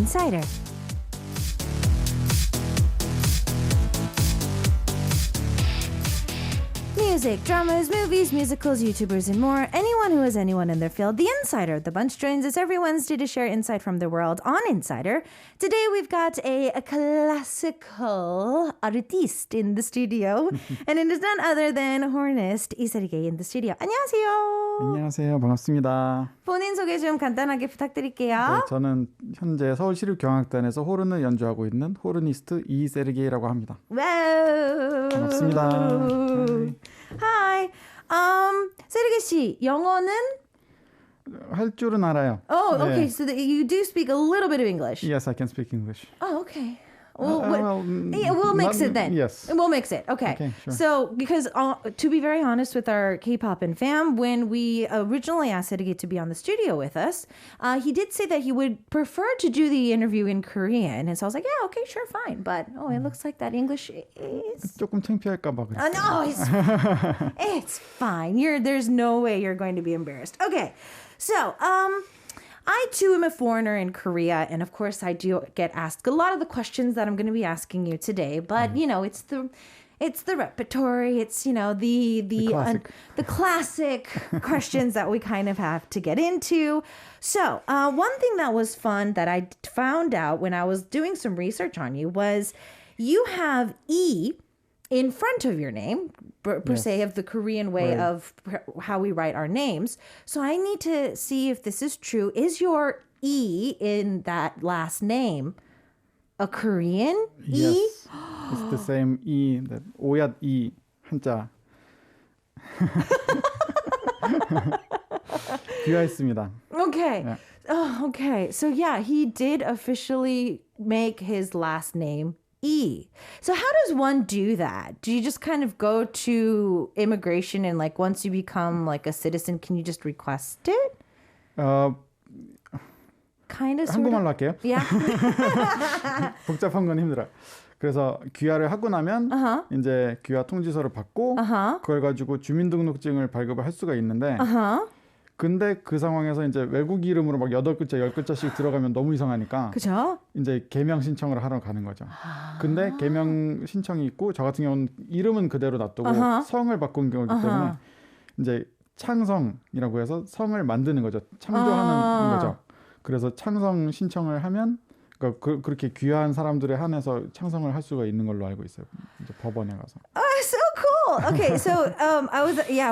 Insider. Music, dramas, movies, musicals, YouTubers, and more. Anyone who is anyone in their field. The Insider. The bunch joins us every Wednesday to share insight from the world on Insider. Today we've got a classical artist in the studio. And it is none other than Hornist, 이세르게이 in the studio. 안녕하세요. 안녕하세요. 반갑습니다. 본인 소개 좀 간단하게 부탁드릴게요. 네, 저는 현재 서울시립경악단에서 호른을 연주하고 있는 호르니스트 이세르게이라고 합니다. 와우. 반갑습니다. Hi. 세르게이 씨, 영어는? 할 줄은 알아요. Oh, 네. okay. So you do speak a little bit of English. Yes, I can speak English. Oh, okay. Well, Yeah, we'll mix it then. Yes. We'll mix it. Okay. Okay, sure. So, because to be very honest with our K-Poppin fam, when we originally asked Sergey to be on the studio with us, he did say that he would prefer to do the interview in Korean. And so I was like, yeah, okay, sure, fine. But, it looks like that English is... 조금 창피할까 봐 그랬어요. No, it's fine. There's no way you're going to be embarrassed. Okay. So, I too am a foreigner in Korea, and of course I do get asked a lot of the questions that I'm going to be asking you today. But it's the repertory. It's the classic questions that we kind of have to get into. So one thing that was fun that I found out when I was doing some research on you was you have E in front of your name, per se, of the Korean way of how we write our names. So I need to see if this is true. Is your E in that last name a Korean E? Yes. It's the same E, that 오얏 E 한자. 귀화했습니다. Okay. Yeah. Oh, okay. So yeah, he did officially make his last name E. So how does one do that? Do you just kind of go to immigration and like once you become like a citizen, can you just request it? Kind of, sort 한국말로 of. 할게요. Yeah. 복잡한 건 힘들어요. 그래서 귀화를 하고 나면 이제 귀화 통지서를 받고 그걸 가지고 주민등록증을 발급을 할 수가 있는데 근데 그 상황에서 이제 외국 이름으로 막 8글자, 10글자씩 들어가면 너무 이상하니까 그죠? 이제 개명 신청을 하러 가는 거죠. 근데 개명 신청이 있고 저 같은 경우는 이름은 그대로 놔두고 성을 바꾼 경우이기 때문에 이제 창성이라고 해서 성을 만드는 거죠. 창조하는 거죠. 그래서 창성 신청을 하면 그러니까 그렇게 귀한 사람들에 한해서 창성을 할 수가 있는 걸로 알고 있어요. 이제 법원에 가서. Oh, so cool. Okay, so I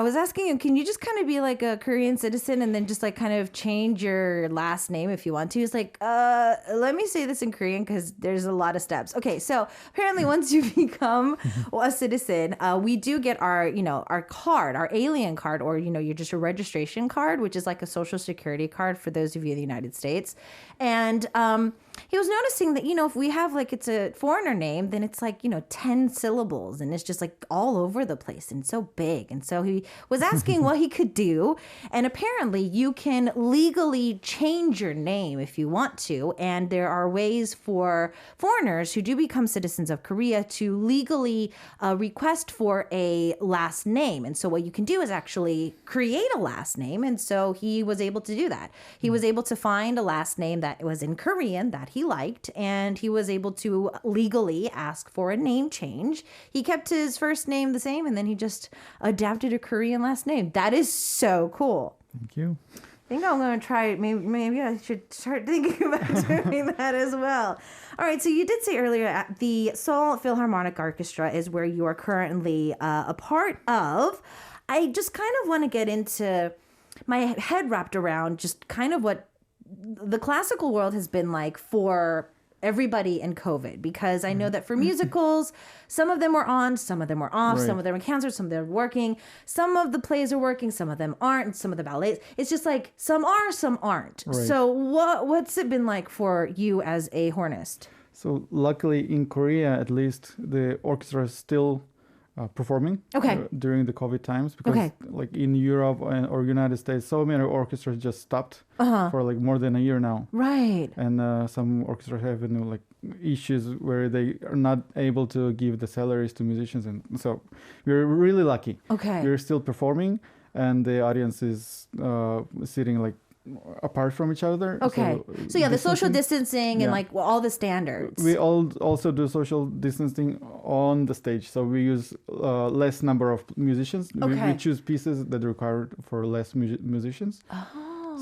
was asking you, can you just kind of be like a Korean citizen and then just like kind of change your last name if you want to? It's like, let me say this in Korean because there's a lot of steps. Okay, so apparently once you become a citizen, we do get our card, our alien card, or you're just a registration card, which is like a social security card for those of you in the United States. And he was noticing that, if we have like it's a foreigner name, then it's like, 10 syllables and it's just like all over the place and so big. And so he was asking what he could do. And apparently you can legally change your name if you want to. And there are ways for foreigners who do become citizens of Korea to legally request for a last name. And so what you can do is actually create a last name. And so he was able to do that. He was able to find a last name that was in Korean that he liked, and he was able to legally ask for a name change. He kept his first name the same, and then he just adapted a Korean last name. That is so cool. Thank you. I think I'm going to try it. Maybe I should start thinking about doing that as well. All right, so you did say earlier the Seoul Philharmonic Orchestra is where you are currently a part of. I just kind of want to get into my head wrapped around just kind of what the classical world has been like for everybody in COVID, because I know that for musicals, some of them were on, some of them were off, some of them were canceled, some of them were working, some of the plays are working, some of them aren't, and some of the ballets. It's just like some are, some aren't. Right. So what's it been like for you as a hornist? So luckily in Korea, at least, the orchestra is still performing during the COVID times, because like in Europe or United States, so many orchestras just stopped for like more than a year now. Right. And some orchestras have like issues where they are not able to give the salaries to musicians, and so we're really lucky. Okay. We're still performing, and the audience is sitting like apart from each other. Okay. So yeah, the social distancing and like all the standards. We also do social distancing on the stage. So we use less number of musicians. We choose pieces that require for less musicians.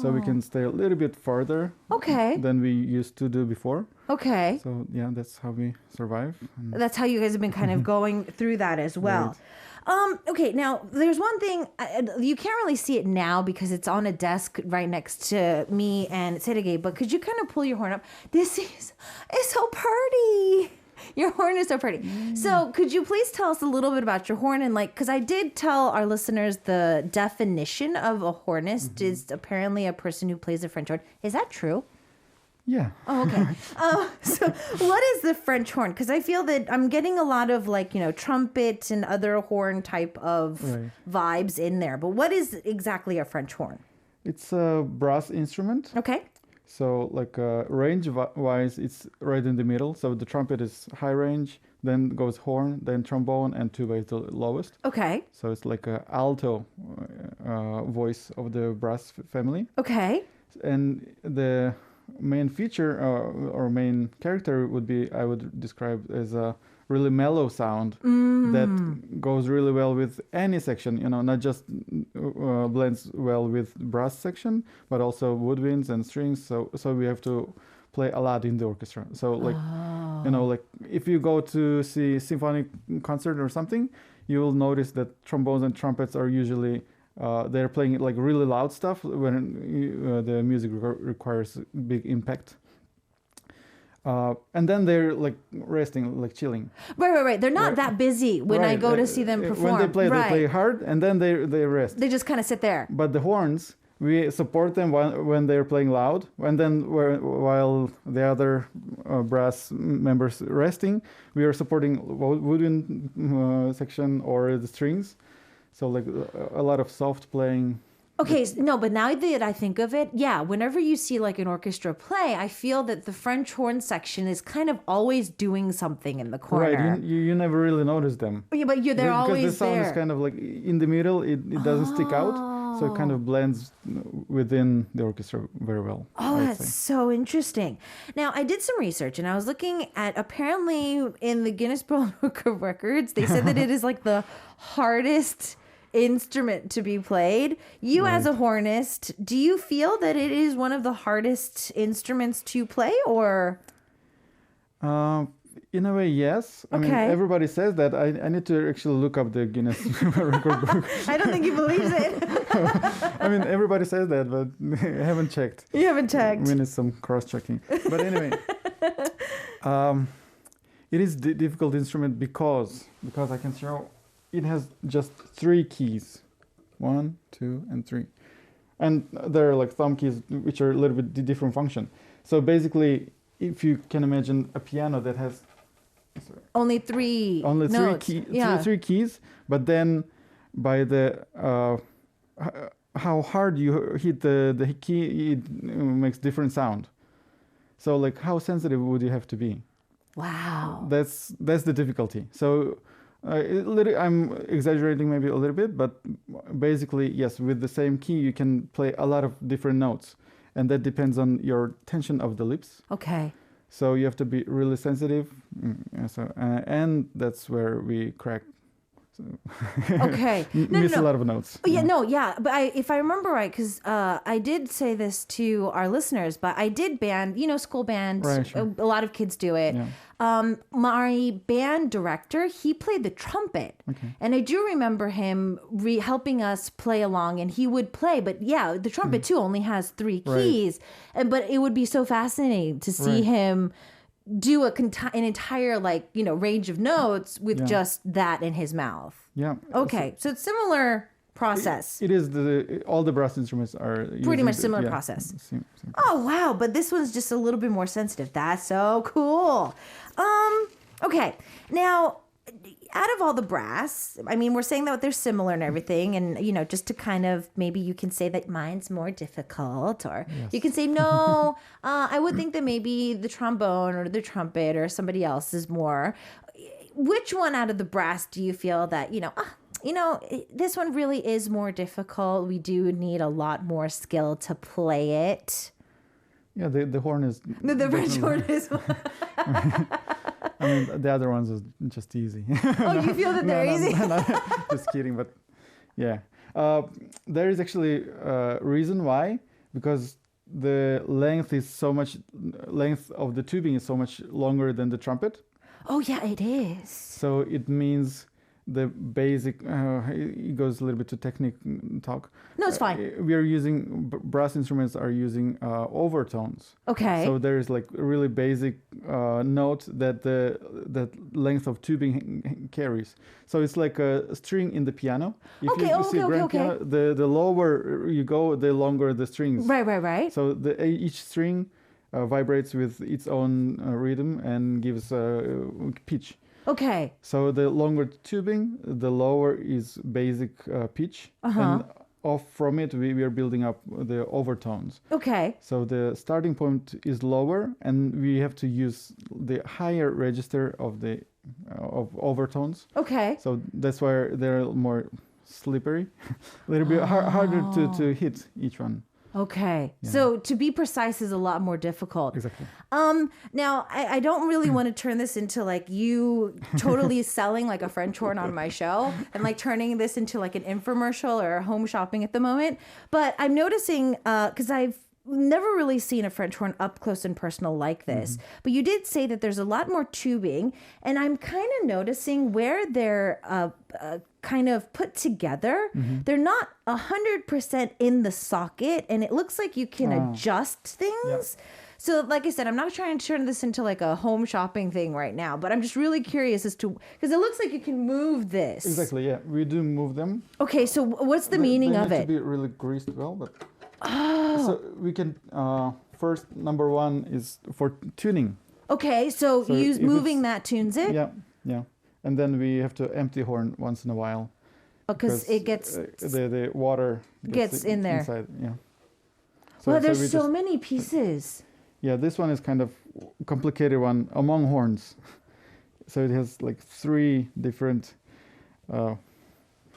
So we can stay a little bit farther than we used to do before. Okay. So yeah, that's how we survive. That's how you guys have been kind of going through that as well. Right. Okay, now there's one thing, you can't really see it now because it's on a desk right next to me and Sergey, but could you kind of pull your horn up? It's so pretty. Your horn is so pretty. So could you please tell us a little bit about your horn? And like, because I did tell our listeners the definition of a hornist is apparently a person who plays the French horn. Is that true? Yeah. Oh, okay. So what is the French horn? Because I feel that I'm getting a lot of like, trumpet and other horn type of vibes in there. But what is exactly a French horn? It's a brass instrument. Okay. So like range-wise, it's right in the middle. So the trumpet is high range, then goes horn, then trombone, and tuba is the lowest. Okay. So it's like a alto voice of the brass family. Okay. And the main feature or main character would be, I would describe as a really mellow sound that goes really well with any section, not just blends well with brass section, but also woodwinds and strings. So we have to play a lot in the orchestra. So like, like if you go to see symphonic concert or something, you will notice that trombones and trumpets are usually they're playing like really loud stuff when the music requires big impact. And then they're like resting, like chilling. Right. They're not that busy when I go to see them perform. When they play hard, and then they rest. They just kind of sit there. But the horns, we support them when they're playing loud, and then while the other brass members resting, we are supporting woodwind section or the strings. So like a lot of soft playing. Okay, no, but now that I think of it, whenever you see like an orchestra play, I feel that the French horn section is kind of always doing something in the corner. Right, you never really notice them. Yeah, but they're always there. Because the sound is kind of like in the middle, it doesn't stick out, so it kind of blends within the orchestra very well. Oh, that's so interesting. Now, I did some research and I was looking at, apparently in the Guinness World Book of Records, they said that it is like the hardest instrument to be played. You as a hornist, do you feel that it is one of the hardest instruments to play, or? In a way, yes. I mean, everybody says that. I need to actually look up the Guinness Record Book. I don't think he believes it. I mean, everybody says that, but I haven't checked. You haven't checked. We need some cross-checking. But anyway, it is a difficult instrument because I can show. It has just 3 keys, 1, 2, and 3, and there are like thumb keys which are a little bit different function. So basically, if you can imagine a piano that has only 3 notes. Three keys, but then by the how hard you hit the key, it makes different sound. So like, how sensitive would you have to be? Wow, that's the difficulty. So. I'm exaggerating maybe a little bit, but basically, yes, with the same key, you can play a lot of different notes, and that depends on your tension of the lips. Okay. So you have to be really sensitive. And that's where we crack. Okay. Miss a lot of notes. Oh, but if I remember right, because I did say this to our listeners, but I did band, school band. Right, sure. A lot of kids do it. Yeah. My band director, he played the trumpet. Okay. And I do remember him helping us play along, and he would play. But the trumpet too only has 3 keys. Right. But it would be so fascinating to see him do an entire range of notes with just that in his mouth. Yeah. Okay. So it's similar process. It is all the brass instruments are pretty much similar process. Same oh wow, but this one's just a little bit more sensitive. That's so cool. Okay. Now, out of all the brass, I mean, we're saying that they're similar and everything, and just to kind of, maybe you can say that mine's more difficult, or you can say no. I would think that maybe the trombone or the trumpet or somebody else is more. Which one out of the brass do you feel that this one really is more difficult. We do need a lot more skill to play it. Yeah, the horn is... The French horn is... I mean, the other ones is just easy. Oh, you feel that they're easy? No, just kidding, but yeah. There is actually a reason why, because the length of the tubing is so much longer than the trumpet. Oh, yeah, it is. So it means the basic, it goes a little bit to technique talk. No, it's fine. We are using, brass instruments are using overtones. Okay. So there is like a really basic note that that length of tubing carries. So it's like a string in the piano. If you see grand piano, the lower you go, the longer the strings. Right. So each string vibrates with its own rhythm and gives pitch. Okay. So the longer tubing, the lower is basic pitch. And off from it, we are building up the overtones. Okay. So the starting point is lower, and we have to use the higher register of the of overtones. Okay. So that's why they're more slippery, a little bit harder to hit each one. Okay. Yeah. So to be precise is a lot more difficult. Exactly. Now, I don't really want to turn this into like you totally selling like a French horn on my show and like turning this into like an infomercial or home shopping at the moment. But I'm noticing, because I've never really seen a French horn up close and personal like this. But you did say that there's a lot more tubing. And I'm kind of noticing where they're kind of put together. They're not 100% in the socket. And it looks like you can adjust things. Yep. So like I said, I'm not trying to turn this into like a home shopping thing right now, but I'm just really curious as to, because it looks like you can move this. Exactly, yeah. We do move them. Okay, so what's the meaning of it? They need to be really greased well, but... So we can, first, number one is for tuning. Okay, so moving that tunes it? Yeah. And then we have to empty horn once in a while. Because it gets... the water gets in there. Inside, yeah. Well, there's so many pieces. Yeah, this one is kind of complicated one among horns. So it has like 3 different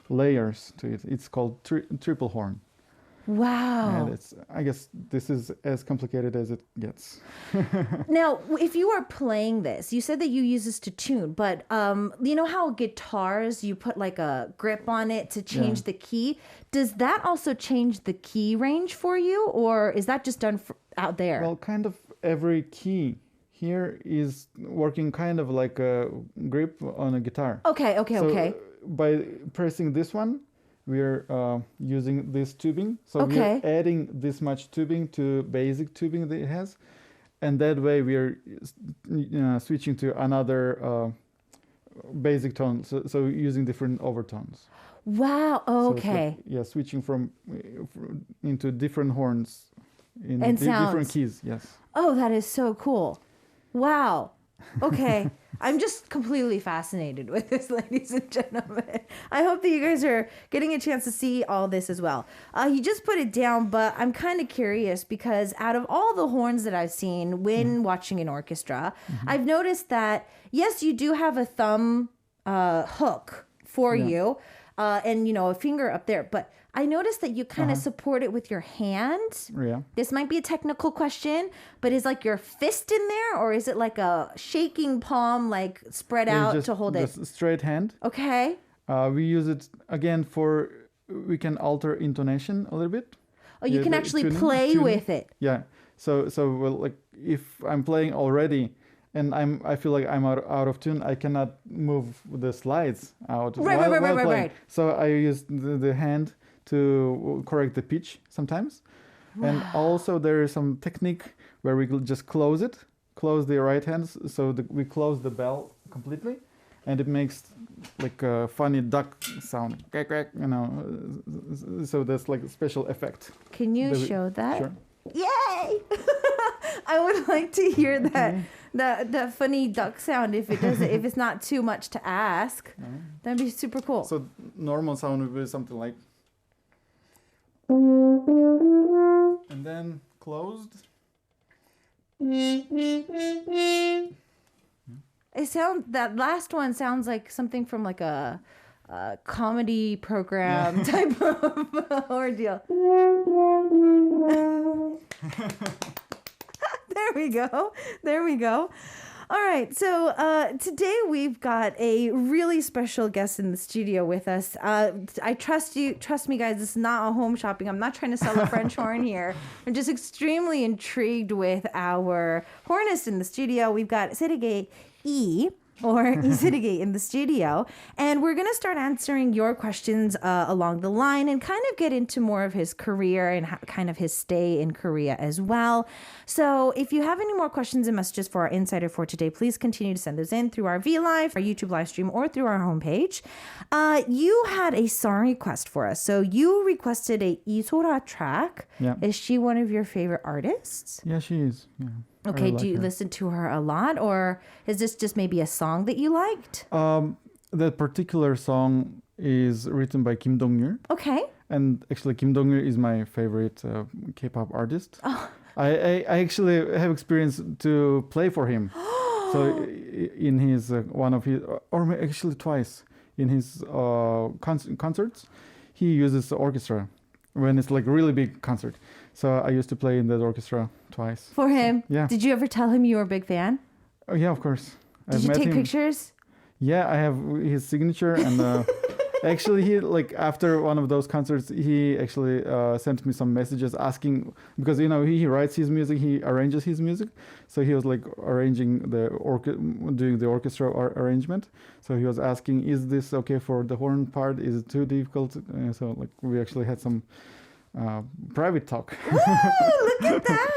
layers to it. It's called triple horn. Wow. And I guess this is as complicated as it gets. Now, if you are playing this, you said that you use this to tune, but you know how guitars, you put like a grip on it to change the key? Does that also change the key range for you, or is that just done out there? Well, kind of every key here is working kind of like a grip on a guitar. Okay. By pressing this one, we are using this tubing. So we are adding this much tubing to basic tubing that it has. And that way we are switching to another basic tone. So using different overtones. Wow. Okay. So like, switching from into different horns in different keys. Yes. Oh, that is so cool. Wow. Okay. I'm just completely fascinated with this, ladies and gentlemen. I hope that you guys are getting a chance to see all this as well. He just put it down, but I'm kind of curious because out of all the horns that I've seen when watching an orchestra, I've noticed that, yes, you do have a thumb hook for you and, a finger up there, but I noticed that you kind of support it with your hand. Yeah. This might be a technical question, but is like your fist in there, or is it like a shaking palm, like spread out to hold it? Just straight hand. Okay. We use it again we can alter intonation a little bit. Oh, you can actually play with it. Yeah. So well, like if I'm playing already and I feel like I'm out of tune, I cannot move the slides out. Right. So I use the hand to correct the pitch sometimes. Wow. And also there is some technique where we just close the right hand, so we close the bell completely, and it makes like a funny duck sound, so that's like a special effect. Can you show that? Sure. Yay! I would like to hear that funny duck sound if it's not too much to ask. That'd be super cool. So normal sound would be something like, and then closed. That last one sounds like something from like a comedy program type of ordeal. There we go. There we go. All right, so today we've got a really special guest in the studio with us. I trust me, guys, this is not a home shopping. I'm not trying to sell a French horn here. I'm just extremely intrigued with our hornist in the studio. We've got Sergey Lee, or Iseruge in the studio. And we're going to start answering your questions along the line and kind of get into more of his career and kind of his stay in Korea as well. So if you have any more questions and messages for our insider for today, please continue to send those in through our VLive, our YouTube live stream, or through our homepage. You had a song request for us. So you requested a Isora track. Yeah. Is she one of your favorite artists? Yeah, she is. Yeah. Okay, do you listen to her a lot, or is this just maybe a song that you liked? That particular song is written by Kim Dong-yul. Okay. And actually, Kim Dong-yul is my favorite K-pop artist. Oh. I actually have experience to play for him. So in his one of his, or actually twice, in his concerts, he uses the orchestra when it's like really big concert. So I used to play in that orchestra twice. For him? Yeah. Did you ever tell him you were a big fan? Oh, yeah, of course. Did you take pictures? Yeah, I have his signature. And actually, he, like, after one of those concerts, he actually sent me some messages asking, because, you know, he writes his music, he arranges his music. So he was, like, arranging doing the orchestra arrangement. So he was asking, is this okay for the horn part? Is it too difficult? So, like, we actually had some private talk. Woo, look at that.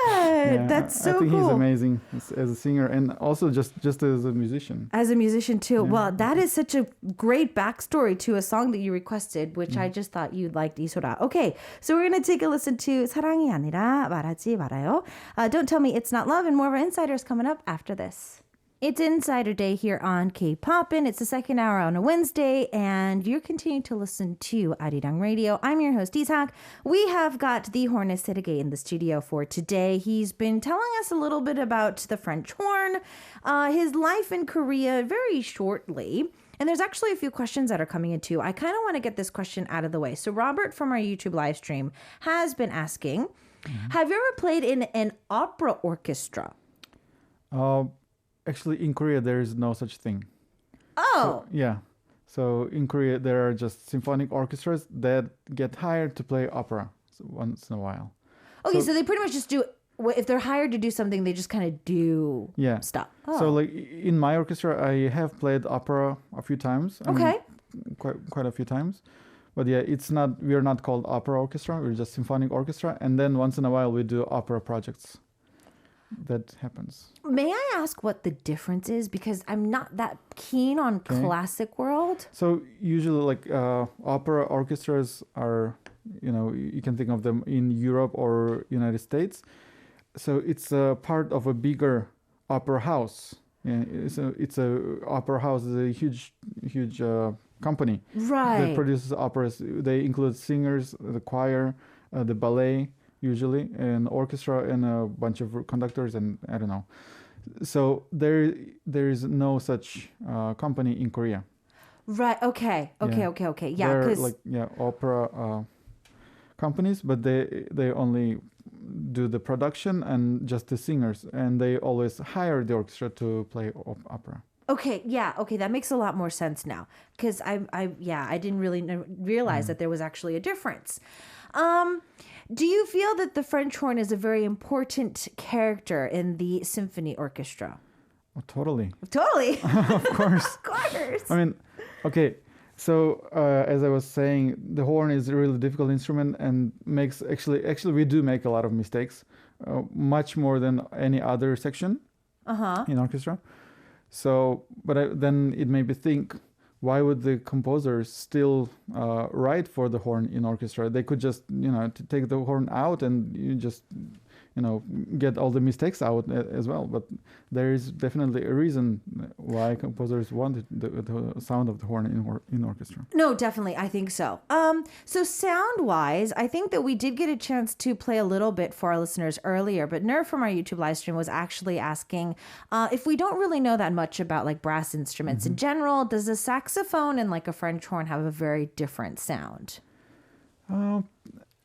Yeah, that's so cool. I think he's amazing as a singer and also just as a musician. As a musician too. Yeah. Well, that is such a great backstory to a song that you requested, which I just thought you'd liked, 이소라. Okay, so we're going to take a listen to 사랑이 아니라 말하지 말아요. Don't Tell Me It's Not Love, and more of our insiders coming up after this. It's Insider Day here on K-Poppin. It's the second hour on a Wednesday, and you're continuing to listen to ARIRANG Radio. I'm your host, Isak. We have got the Hornist Sergey in the studio for today. He's been telling us a little bit about the French horn, his life in Korea very shortly. And there's actually a few questions that are coming in too. I kind of want to get this question out of the way. So Robert from our YouTube live stream has been asking, have you ever played in an opera orchestra? Actually, in Korea, there is no such thing. Oh. So, yeah. So in Korea, there are just symphonic orchestras that get hired to play opera once in a while. Okay, so they pretty much just do, if they're hired to do something, they just kind of do stuff. Oh. So like in my orchestra, I have played opera a few times. Okay. Quite a few times. But yeah, we are not called opera orchestra. We're just symphonic orchestra. And then once in a while, we do opera projects. That happens. May I ask what the difference is? Because I'm not that keen on classic world. So usually like opera orchestras are, you know, you can think of them in Europe or United States. So it's a part of a bigger opera house. Yeah, it's a opera house is a huge company. Right. That produces operas. They include singers, the choir, the ballet, usually an orchestra and a bunch of conductors and I don't know. So there is no such company in Korea. Right. Okay. Yeah. They're like opera companies, but they only do the production and just the singers, and they always hire the orchestra to play opera. Okay, yeah, okay, that makes a lot more sense now, because I didn't really realize that there was actually a difference. Do you feel that the French horn is a very important character in the symphony orchestra? Oh, totally. Totally. Of course. Of course. I mean, okay. So as I was saying, the horn is a really difficult instrument and makes actually we do make a lot of mistakes, much more than any other section in orchestra. So, but then it made me think, why would the composers still write for the horn in orchestra? They could just, take the horn out and you just get all the mistakes out as well. But there is definitely a reason why composers wanted the sound of the horn in orchestra. No, definitely. I think so. So sound-wise, I think that we did get a chance to play a little bit for our listeners earlier, but Nerve from our YouTube live stream was actually asking if we don't really know that much about like brass instruments in general, does a saxophone and like a French horn have a very different sound?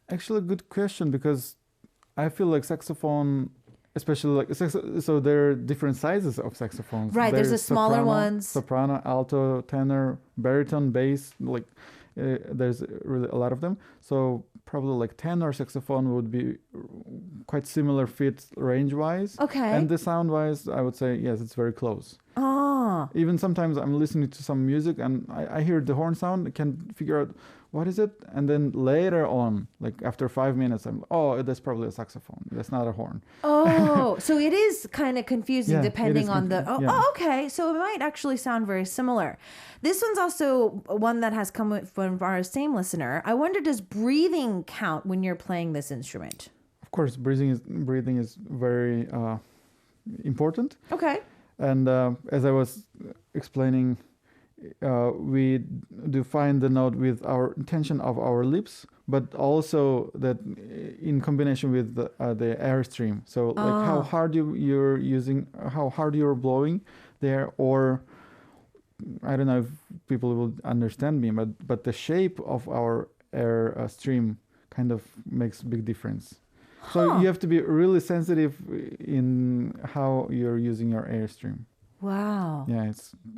Actually, a good question, because I feel like saxophone, especially like so there are different sizes of saxophones. Right, there's the smaller ones. Soprano, alto, tenor, baritone, bass, like there's really a lot of them. So probably like tenor saxophone would be quite similar fit range-wise. Okay. And the sound-wise, I would say, yes, it's very close. Oh. Even sometimes I'm listening to some music and I hear the horn sound, I can figure out what is it? And then later on, like after 5 minutes, that's probably a saxophone. That's not a horn. Oh, so it is kind of confusing depending on the... okay. So it might actually sound very similar. This one's also one that has come from our same listener. I wonder, does breathing count when you're playing this instrument? Of course, breathing is very important. Okay. And as I was explaining, we define the note with our tension of our lips, but also that in combination with the airstream. So like how hard how hard you're blowing there, or I don't know if people will understand me, but the shape of our air stream kind of makes a big difference. So you have to be really sensitive in how you're using your airstream. Wow. Yeah,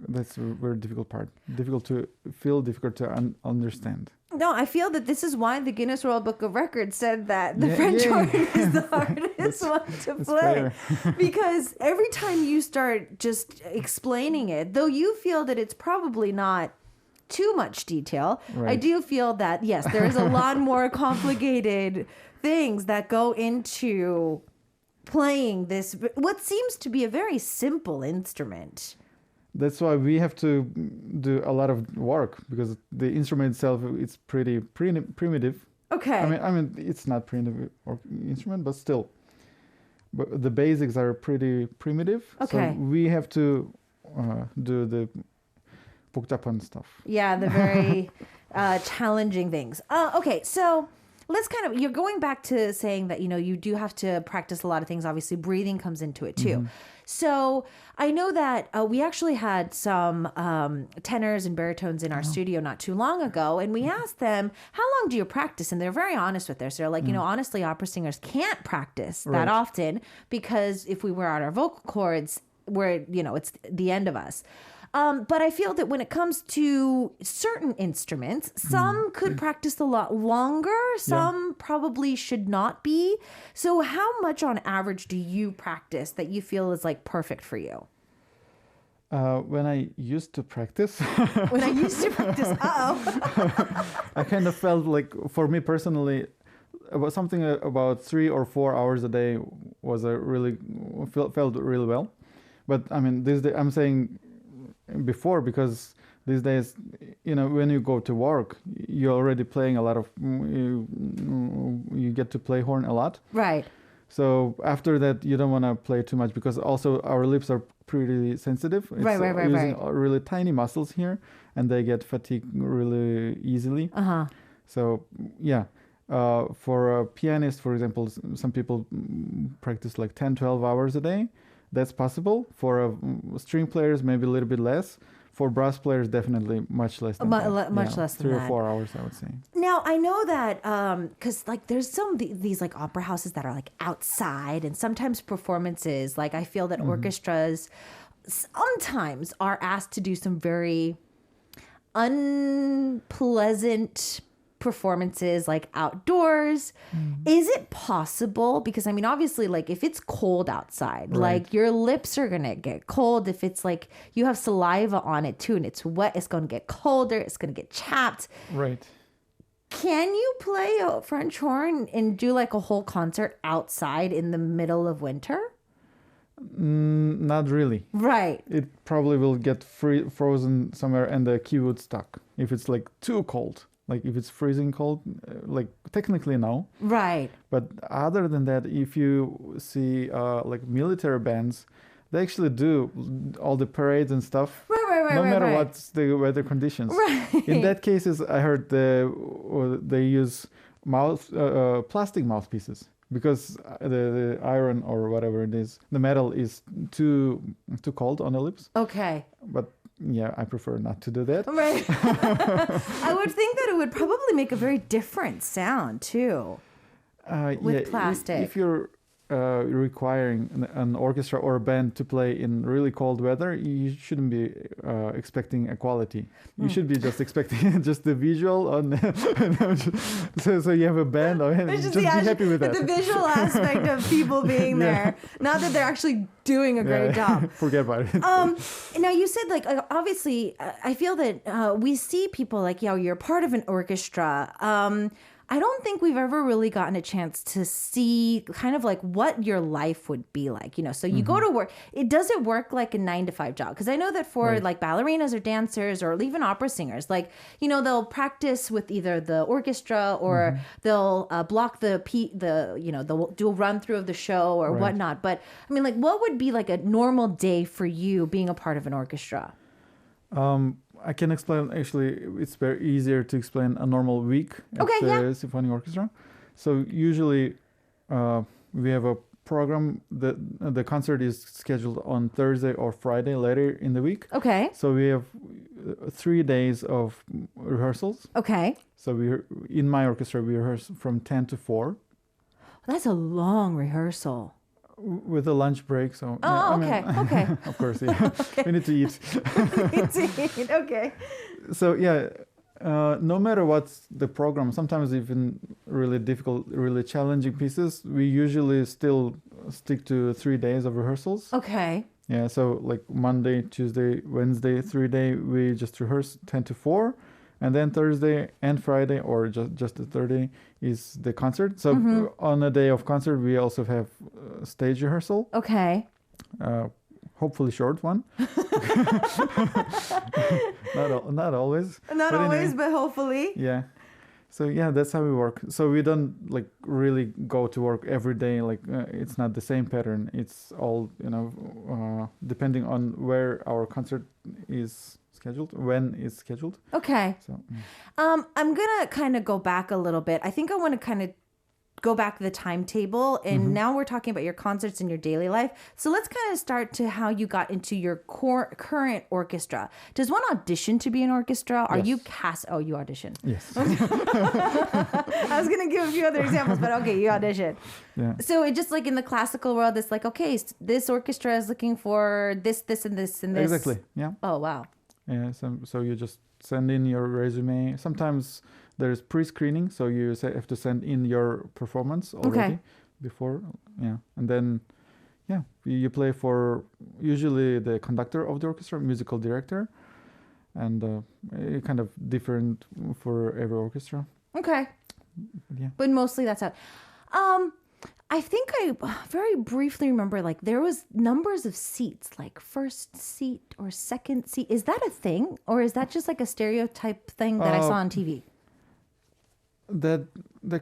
that's a very difficult part. Difficult to feel, difficult to understand. No, I feel that this is why the Guinness World Book of Records said that the French horn is the hardest one to play. Because every time you start just explaining it, though you feel that it's probably not too much detail, I do feel that, yes, there is a lot more complicated things that go into playing this, what seems to be a very simple instrument. That's why we have to do a lot of work, because the instrument itself is pretty primitive. Okay. I mean, it's not primitive instrument, but still, but the basics are pretty primitive. Okay. So we have to do the 복잡한 stuff. Yeah, the very challenging things. Okay, so let's you're going back to saying that, you do have to practice a lot of things. Obviously, breathing comes into it too. So I know that we actually had some tenors and baritones in our studio not too long ago, and we asked them, how long do you practice? And they're very honest with us. They're like, honestly, opera singers can't practice that often, because if we wear out our vocal cords, it's the end of us. But I feel that when it comes to certain instruments, some could practice a lot longer. Some probably should not be. So how much on average do you practice that you feel is like perfect for you? When I used to practice. I kind of felt like, for me personally, about 3 or 4 hours a day was felt really well. But I mean, I'm saying before, because these days, when you go to work, you're already playing a lot of, you get to play horn a lot. Right. So after that, you don't want to play too much, because also our lips are pretty sensitive. It's using really tiny muscles here, and they get fatigued really easily. So yeah. For a pianist, for example, some people practice like 10-12 hours a day. That's possible. For string players, maybe a little bit less. For brass players, definitely much less than much less than 3 or 4 hours, I would say. Now, I know that because there's some these like opera houses that are like outside, and sometimes performances, like I feel that orchestras sometimes are asked to do some very unpleasant performances, like outdoors. Is it possible? Because I mean, obviously, like if it's cold outside, like your lips are gonna get cold. If it's like you have saliva on it too and it's wet, it's gonna get colder, it's gonna get chapped. Right. Can you play a French horn and do like a whole concert outside in the middle of winter? Not really. Right. It probably will get frozen somewhere, and the key would stuck if it's like too cold. Like if it's freezing cold, like technically no. Right. But other than that, if you see like military bands, they actually do all the parades and stuff. Right. No matter right. what's the weather conditions. Right. In that cases, I heard they use plastic mouthpieces because the iron or whatever it is, the metal is too cold on the lips. Okay. But yeah, I prefer not to do that. Right. I would think that it would probably make a very different sound too. With plastic. If you're requiring an orchestra or a band to play in really cold weather, you shouldn't be expecting a quality. You should be just expecting just the visual on. so you have a band, just be happy with that. The visual aspect of people being there, not that they're actually doing a great job. Forget about it. Now you said like obviously, I feel that we see people like you're part of an orchestra. I don't think we've ever really gotten a chance to see kind of like what your life would be like, so you go to work. Does it work like a 9-to-5 job? Because I know that for like ballerinas or dancers or even opera singers, like, they'll practice with either the orchestra or they'll block they'll do a run through of the show or whatnot. But I mean, like, what would be like a normal day for you being a part of an orchestra? I can explain. Actually, it's very easier to explain a normal week at the symphony orchestra. So usually, we have a program that the concert is scheduled on Thursday or Friday later in the week. Okay. So we have 3 days of rehearsals. Okay. So in my orchestra we rehearse from 10 to 4. That's a long rehearsal. With a lunch break, so okay. Of course, yeah. We need to eat. Okay. So no matter what's the program, sometimes even really difficult, really challenging pieces, we usually still stick to 3 days of rehearsals. Okay. Yeah, so like Monday, Tuesday, Wednesday, 3 day, we just rehearse 10 to 4. And then Thursday and Friday, or just the third day, is the concert. So on a day of concert, we also have stage rehearsal. Okay. Hopefully short one. Not always. Not always, but hopefully. Yeah. So that's how we work. So we don't like really go to work every day. Like it's not the same pattern. It's all depending on where our concert is scheduled, when it's scheduled. Okay. So I'm gonna kind of go back a little bit. I think I want to kind of go back to the timetable, and now we're talking about your concerts and your daily life. So let's kind of start to how you got into your current orchestra. Does one audition to be an orchestra? Are you cast? Oh, you audition. Yes. I was gonna give a few other examples, but okay, you audition. Yeah. So it just like in the classical world, it's like, okay, this orchestra is looking for this, and this, and this. Exactly. Yeah. Oh wow. Yeah. So you just send in your resume. Sometimes there's pre-screening, so you have to send in your performance already before. Yeah. And then, you play for usually the conductor of the orchestra, musical director, and kind of different for every orchestra. Okay. Yeah. But mostly that's how. I think I very briefly remember like there was numbers of seats, like first seat or second seat. Is that a thing, or is that just like a stereotype thing that I saw on TV? That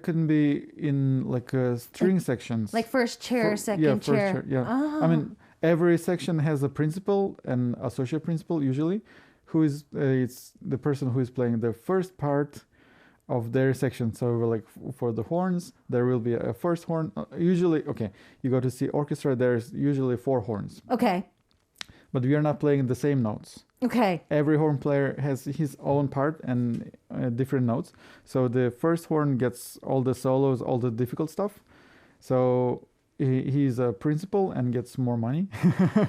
couldn't be in like string sections. Like first chair, second chair. First chair. Yeah. I mean, every section has a principal and associate principal usually, who is it's the person who is playing the first part of their section. So like for the horns, there will be a first horn. Usually, you go to see orchestra. There's usually 4 horns. Okay. But we are not playing the same notes. Okay. Every horn player has his own part and different notes. So the first horn gets all the solos, all the difficult stuff. So he's a principal and gets more money.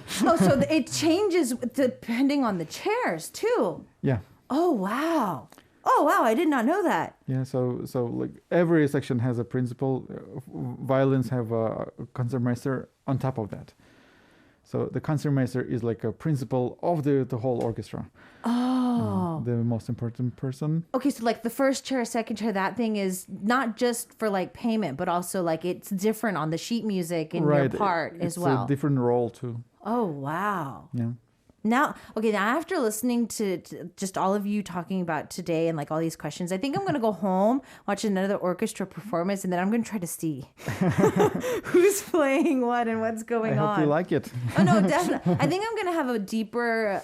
So it changes depending on the chairs too. Yeah. Oh wow. I did not know that. Yeah. So like every section has a principal. Violins have a concertmeister on top of that. So the concertmeister is like a principal of the whole orchestra. Oh. The most important person. Okay, so like the first chair, second chair, that thing is not just for like payment, but also like it's different on the sheet music and your part as well. It's a different role too. Oh, wow. Yeah. Now after listening to just all of you talking about today and like all these questions, I think I'm going to go home, watch another orchestra performance, and then I'm going to try to see who's playing what and what's going on. I hope you like it. Oh, no, definitely. I think I'm going to have a deeper,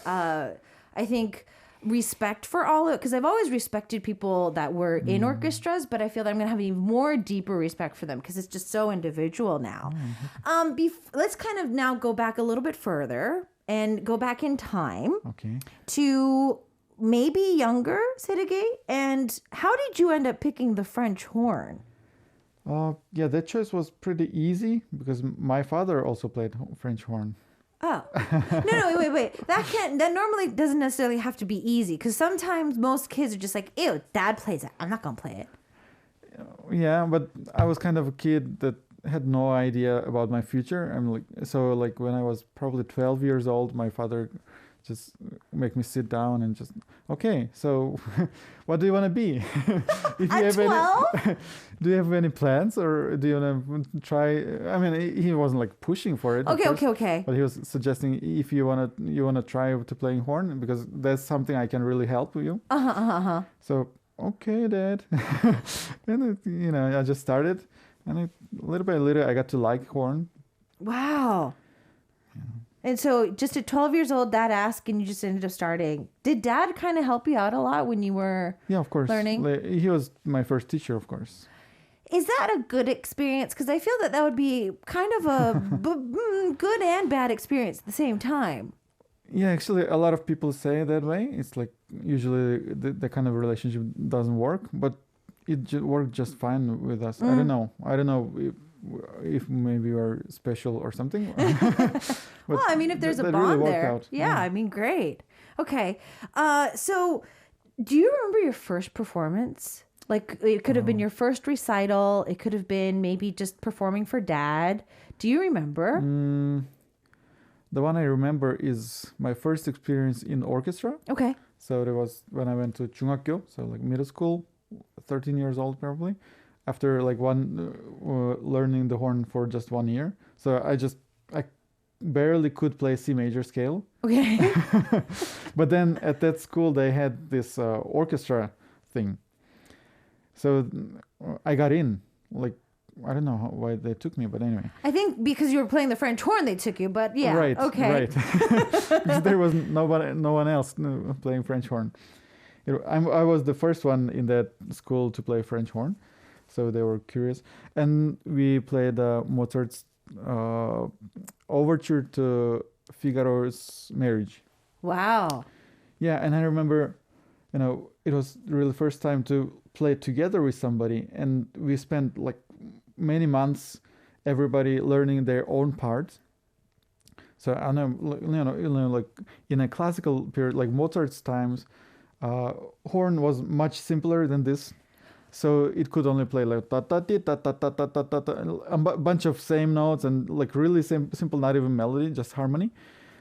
respect for all of it, because I've always respected people that were in orchestras, but I feel that I'm going to have an even more deeper respect for them because it's just so individual now. Let's kind of now go back a little bit further and go back in time to maybe younger Sergey. And how did you end up picking the French horn? Yeah, that choice was pretty easy because my father also played French horn. Oh, no, wait. That normally doesn't necessarily have to be easy because sometimes most kids are just like, ew, dad plays it. I'm not going to play it. Yeah, but I was kind of a kid that had no idea about my future. Like when I was probably 12 years old, my father just make me sit down and just, okay, so what do you want to be? If you At 12? Do you have any plans or do you want to try? I mean, he wasn't like pushing for it. Okay. But he was suggesting if you want to try to playing horn because that's something I can really help you. So, okay, Dad. And I just started. And little by little, I got to like horn. Wow. Yeah. And so just at 12 years old, Dad asked and you just ended up starting. Did Dad kind of help you out a lot when you were of course. learning? He was my first teacher, of course. Is that a good experience? Because I feel that would be kind of a good and bad experience at the same time. Yeah, actually, a lot of people say that way. It's like usually the kind of relationship doesn't work, but it worked just fine with us. I don't know if maybe we are special or something. Well, I mean, if there's a bond really there. Yeah, I mean, great. Okay. So do you remember your first performance? Like it could have been your first recital. It could have been maybe just performing for Dad. Do you remember? The one I remember is my first experience in orchestra. Okay. So it was when I went to 중학교, so like middle school, 13 years old probably, after like learning the horn for just 1 year. So I barely could play C major scale. Okay. But then at that school they had this orchestra thing. So I got in. Like I don't know why they took me, but anyway. I think because you were playing the French horn, they took you. But yeah, right, okay. Right. Because there was no one else playing French horn. I was the first one in that school to play French horn, so they were curious. And we played Mozart's overture to Figaro's Marriage. Wow. Yeah, and I remember, it was really the first time to play together with somebody, and we spent like many months, everybody learning their own part. So I know, like in a classical period, like Mozart's times, horn was much simpler than this, so it could only play like ta ta ta ta ta ta ta ta ta, a bunch of same notes and like really simple, not even melody, just harmony.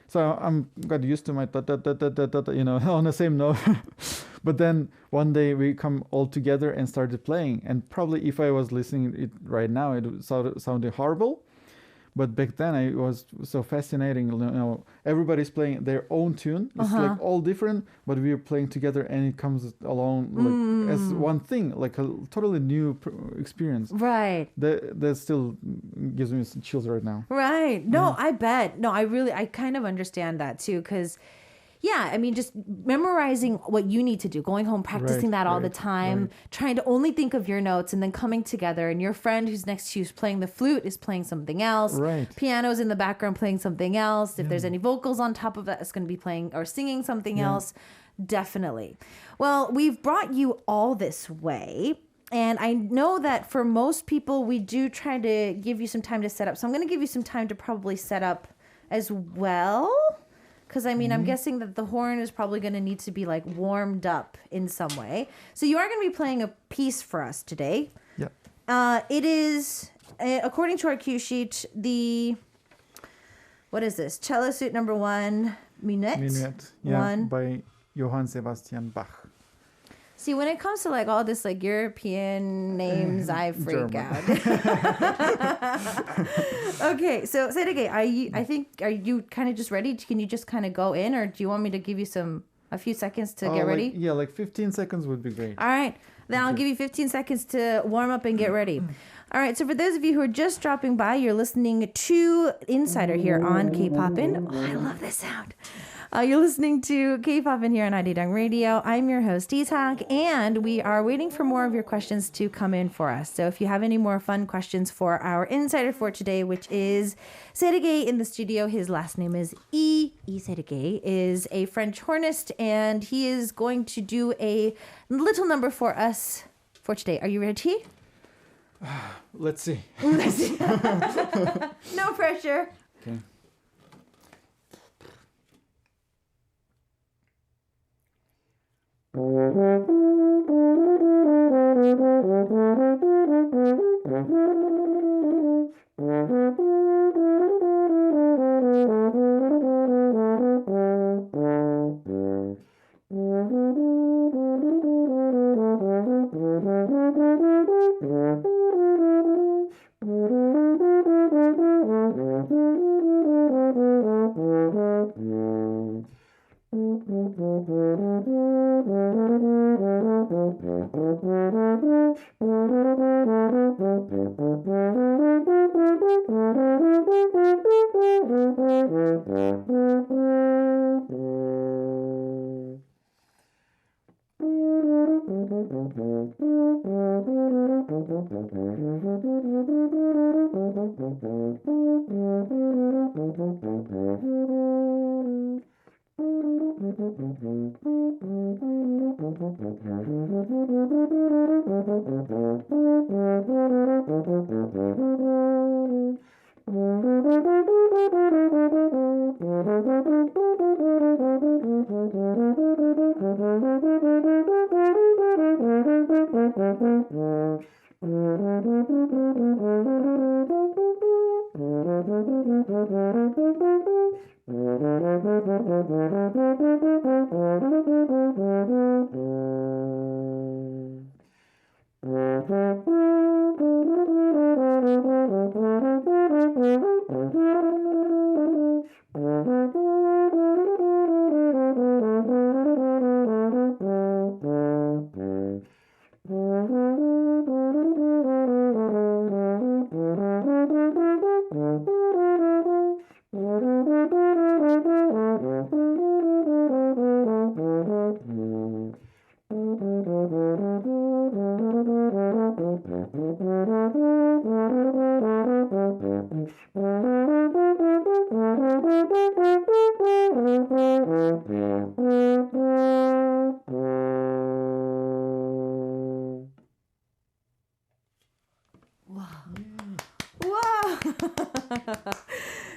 So I'm got used to my ta ta ta ta ta ta, on the same note. But then one day we come all together and started playing, and probably if I was listening it right now, it sounded horrible. But back then it was so fascinating. Everybody's playing their own tune. It's like all different, but we're playing together, and it comes along like as one thing, like a totally new experience. Right. That still gives me chills right now. Right. No, I bet. No, I kind of understand that too, because. Yeah, I mean, just memorizing what you need to do, going home, practicing that all the time, trying to only think of your notes, and then coming together, and your friend who's next to you is playing the flute is playing something else. Right. Piano's in the background playing something else. If there's any vocals on top of that, it's going to be playing or singing something else. Definitely. Well, we've brought you all this way. And I know that for most people, we do try to give you some time to set up. So I'm going to give you some time to probably set up as well. Because, I mean, I'm guessing that the horn is probably going to need to be, like, warmed up in some way. So you are going to be playing a piece for us today. Yeah. It is, according to our cue sheet, what is this? Cello Suite number 1, Minuet. Minuet, yeah, by Johann Sebastian Bach. See, when it comes to like all this like European names, I freak out. Okay, so Sergey, are you kind of just ready? Can you just kind of go in, or do you want me to give you a few seconds to get ready? Like 15 seconds would be great. All right. Then I'll give you 15 seconds to warm up and get ready. All right. So for those of you who are just dropping by, you're listening to Insider here on K-Poppin. Oh, I love this sound. You're listening to K-Poppin here on ARIRANG Radio. I'm your host, Itak, and we are waiting for more of your questions to come in for us. So if you have any more fun questions for our Insider for today, which is Sergey in the studio, his last name is Iseruge, is a French hornist, and he is going to do a little number for us for today. Are you ready? Let's see. Let's see. No pressure. Okay.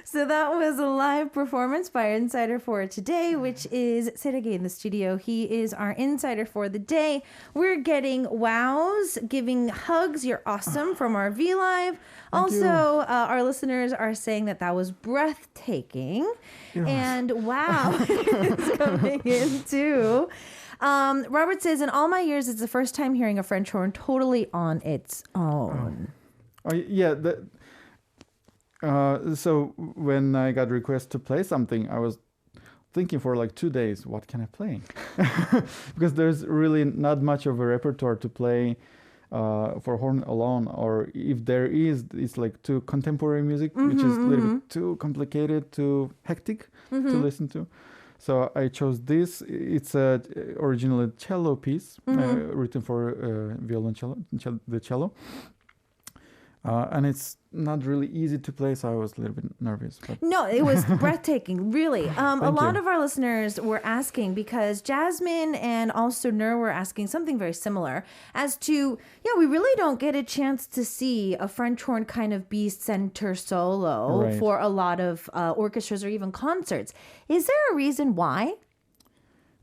So that was a live performance by our insider for today, which is Sergey in the studio. He is our insider for the day. We're getting wows, giving hugs. You're awesome from our V Live. Also, our listeners are saying that was breathtaking. Yeah. And wow is coming in too. Robert says, in all my years, it's the first time hearing a French horn totally on its own. Yeah. So when I got request to play something, I was thinking for like 2 days, what can I play? Because there's really not much of a repertoire to play for horn alone, or if there is, it's like too contemporary music, which is a little bit too complicated, too hectic to listen to. So I chose this. It's originally a cello piece written for violoncello, the cello. And it's not really easy to play, so I was a little bit nervous. But No, it was breathtaking, really. A lot you. of our listeners were asking, because Jasmine and also Nur were asking something very similar as to, we really don't get a chance to see a French horn kind of be center solo Right. for a lot of orchestras or even concerts. Is there a reason why?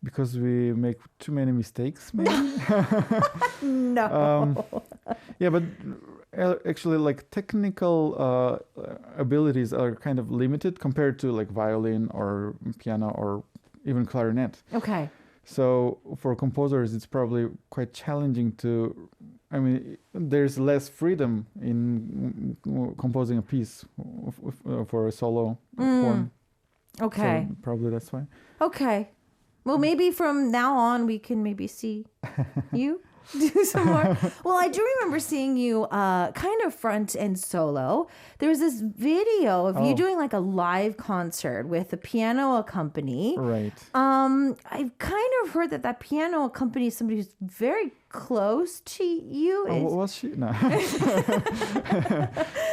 because we make too many mistakes, maybe? No. Yeah, but actually, like, technical abilities are kind of limited compared to like violin or piano or even clarinet. Okay. So for composers, it's probably quite challenging to. I mean, there's less freedom in composing a piece for a solo horn. Okay. So probably that's why. Okay. Well, maybe from now on we can maybe see you do some more. Well, I do remember seeing you kind of front and solo. There was this video of you doing like a live concert with a piano accompany. Right. I've kind of heard that piano accompany is somebody who's very close to you. Was she? No.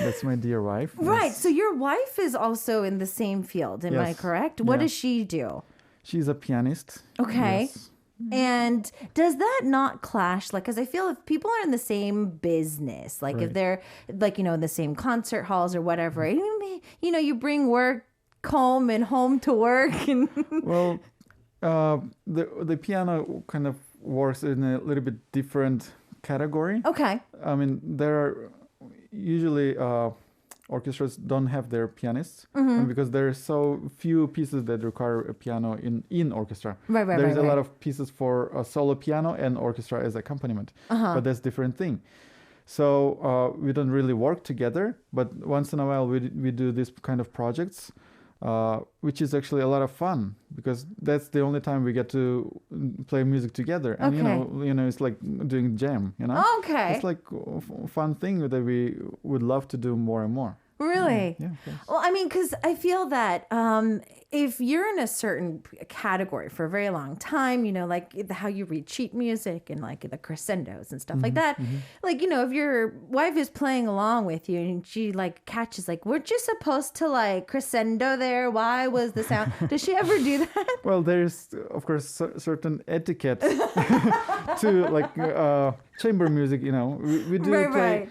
That's my dear wife. Right. Yes. So your wife is also in the same field. Am I Yes. correct? What Yeah. does she do? She's a pianist. Okay. Yes. And does that not clash? Like, because I feel if people are in the same business, like if Right. they're like, in the same concert halls or whatever, you bring work home and home to work. And Well, the piano kind of works in a little bit different category. okay. I mean, there are usually orchestras don't have their pianists and because there are so few pieces that require a piano in orchestra. Right. There's a lot of pieces for a solo piano and orchestra as accompaniment, but that's different thing. So we don't really work together, but once in a while we do this kind of projects, which is actually a lot of fun because that's the only time we get to play music together. And Okay. it's like doing jam. Okay. It's like a fun thing that we would love to do more and more. Really? Yeah, of course. Well, I mean, because I feel that if you're in a certain category for a very long time, like how you read sheet music and like the crescendos and stuff like that, like, if your wife is playing along with you and she like catches like, weren't you supposed to like crescendo there? Why was the sound? Does she ever do that? Well, there's of course certain etiquette to like chamber music. We do Right, play. right.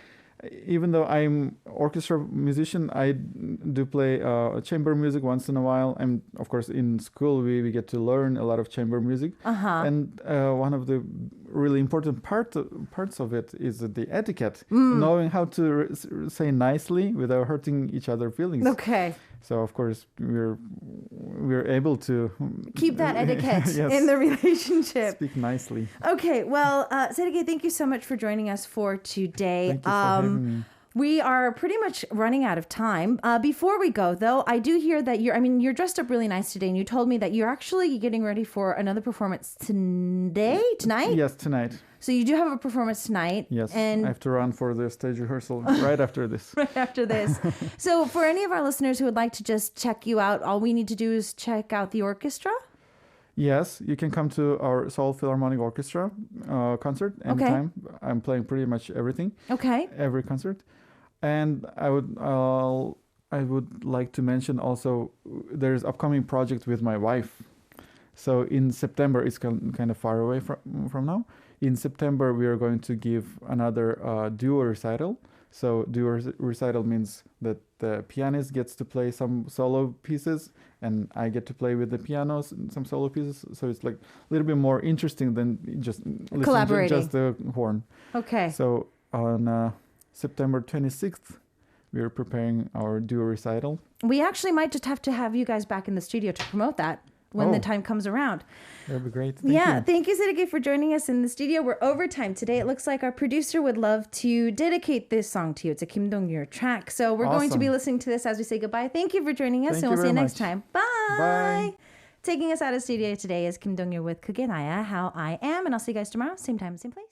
Even though I'm orchestra musician, I do play chamber music once in a while. And of course, in school, we get to learn a lot of chamber music. And one of the really important parts of it is the etiquette, knowing how to say nicely without hurting each other's feelings. Okay. So of course, we're able to Keep that etiquette Yes. in the relationship. Speak nicely. Okay, well, Sergey, thank you so much for joining us for today. Thank you for having me. We are pretty much running out of time. Before we go, though, I do hear that you're dressed up really nice today, and you told me that you're actually getting ready for another performance tonight? Yes, tonight. So you do have a performance tonight. Yes, And I have to run for the stage rehearsal right after this. right after this. So for any of our listeners who would like to just check you out, all we need to do is check out the orchestra. Yes, you can come to our Seoul Philharmonic Orchestra concert anytime. I'm playing pretty much everything. Okay. Every concert. And I would like to mention also there's upcoming project with my wife. So in September, it's kind of far away from now. In September, we are going to give another duo recital. So duo recital means that the pianist gets to play some solo pieces and I get to play with the pianos some solo pieces. So it's like a little bit more interesting than just listening to just the horn. Okay. So on September 26th, we are preparing our duo recital. We actually might just have to have you guys back in the studio to promote that when the time comes around. That would be great. Thank you, Sergey, for joining us in the studio. We're over time today. It looks like our producer would love to dedicate this song to you. It's a Kim Dong-yeol track. So we're going to be listening to this as we say goodbye. Thank you for joining us, Thank and we'll you see you very next much. time. Bye. Bye. Taking us out of the studio today is Kim Dong-yeol with 그게 나야, How I Am, and I'll see you guys tomorrow, same time, same place.